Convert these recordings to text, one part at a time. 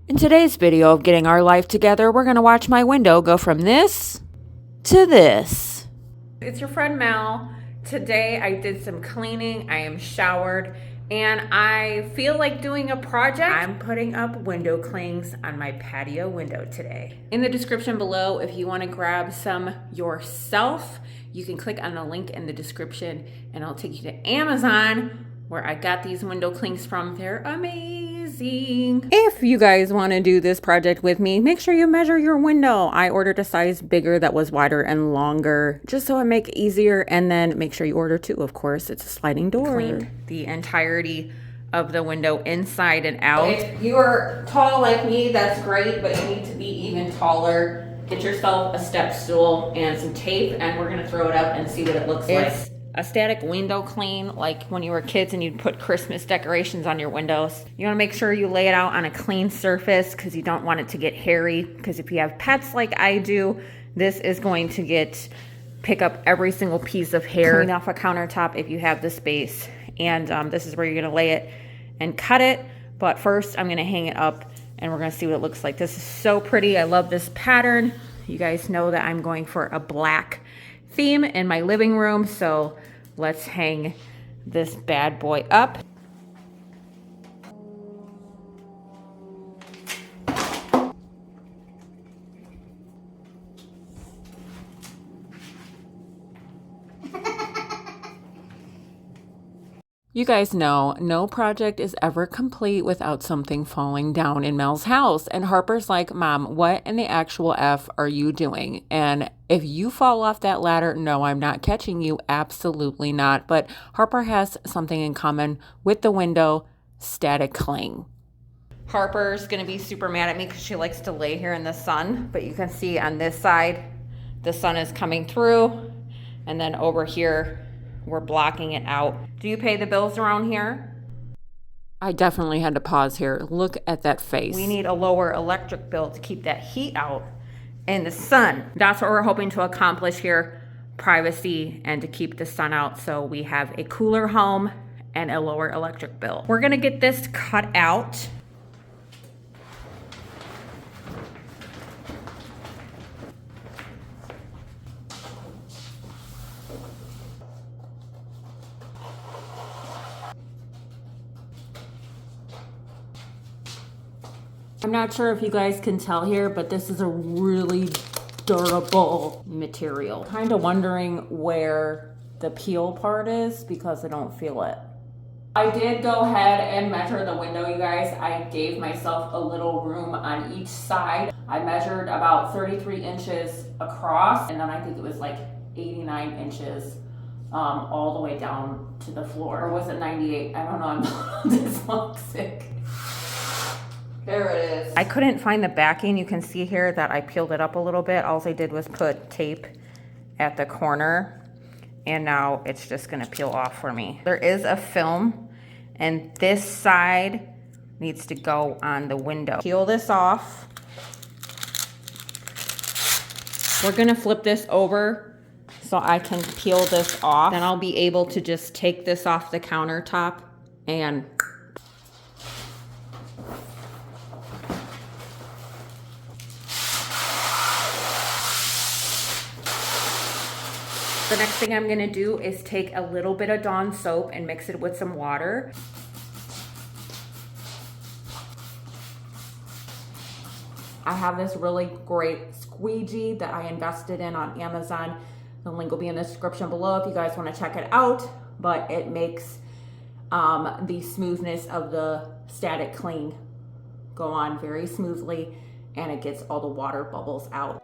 In today's video of getting our life together, we're going to watch my window go from this to this. It's your friend Mel. Today I did some cleaning, I am showered, and I feel like doing a project. I'm putting up window clings on my patio window today. In the description below, if you want to grab some yourself, you can click on the link in the description and I'll take you to Amazon where I got these window clings from. They're amazing. If you guys want to do this project with me, make sure you measure your window. I ordered a size bigger that was wider and longer just so it make it easier, and then make sure you order two, of course. It's a sliding door. Cleaned the entirety of the window inside and out. If you are tall like me, that's great, but you need to be even taller. Get yourself a step stool and some tape, and we're gonna throw it up and see what it looks like. A static window clean, like when you were kids and you'd put Christmas decorations on your windows. You want to make sure you lay it out on a clean surface because you don't want it to get hairy, because if you have pets like I do, this is going to pick up every single piece of hair. Clean off a countertop if you have the space, and this is where you're going to lay it and cut it. But first I'm going to hang it up and we're going to see what it looks like. This is so pretty. I love this pattern. You guys know that I'm going for a black theme in my living room, so let's hang this bad boy up. You guys know, no project is ever complete without something falling down in Mel's house. And Harper's like, Mom, what in the actual F are you doing? And if you fall off that ladder, no, I'm not catching you. Absolutely not. But Harper has something in common with the window: static cling. Harper's going to be super mad at me because she likes to lay here in the sun. But you can see on this side, the sun is coming through. And then over here, we're blocking it out. Do you pay the bills around here? I definitely had to pause here. Look at that face. We need a lower electric bill to keep that heat out in the sun. That's what we're hoping to accomplish here: privacy and to keep the sun out, so we have a cooler home and a lower electric bill. We're gonna get this cut out. I'm not sure if you guys can tell here, but this is a really durable material. Kind of wondering where the peel part is because I don't feel it. I did go ahead and measure the window, you guys. I gave myself a little room on each side. I measured about 33 inches across, and then I think it was like 89 inches all the way down to the floor. Or was it 98? I don't know, I'm dyslexic. There it is. I couldn't find the backing. You can see here that I peeled it up a little bit. All I did was put tape at the corner, and now it's just gonna peel off for me. There is a film, and this side needs to go on the window. Peel this off. We're gonna flip this over so I can peel this off. Then I'll be able to just take this off the countertop and the next thing I'm gonna do is take a little bit of Dawn soap and mix it with some water. I have this really great squeegee that I invested in on Amazon. The link will be in the description below if you guys wanna check it out, but it makes the smoothness of the static cling go on very smoothly, and it gets all the water bubbles out.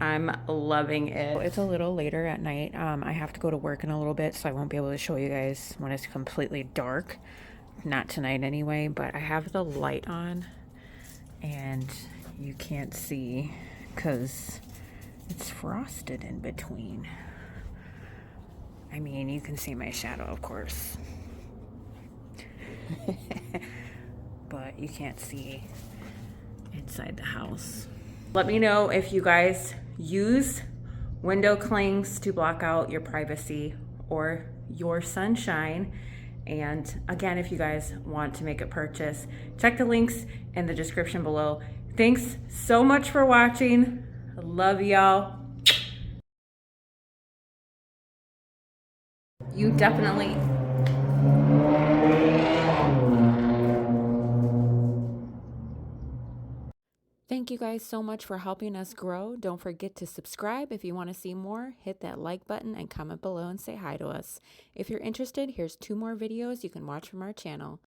I'm loving it. It's a little later at night. I have to go to work in a little bit, so I won't be able to show you guys when it's completely dark. Not tonight anyway, but I have the light on and you can't see because it's frosted in between. I mean, you can see my shadow, of course. But you can't see inside the house. Let me know if you guys use window clings to block out your privacy or your sunshine. And again, if you guys want to make a purchase, check the links in the description below. Thanks so much for watching. Love y'all. You definitely... Thank you guys so much for helping us grow. Don't forget to subscribe if you want to see more. Hit that like button and comment below and say hi to us. If you're interested, here's 2 more videos you can watch from our channel.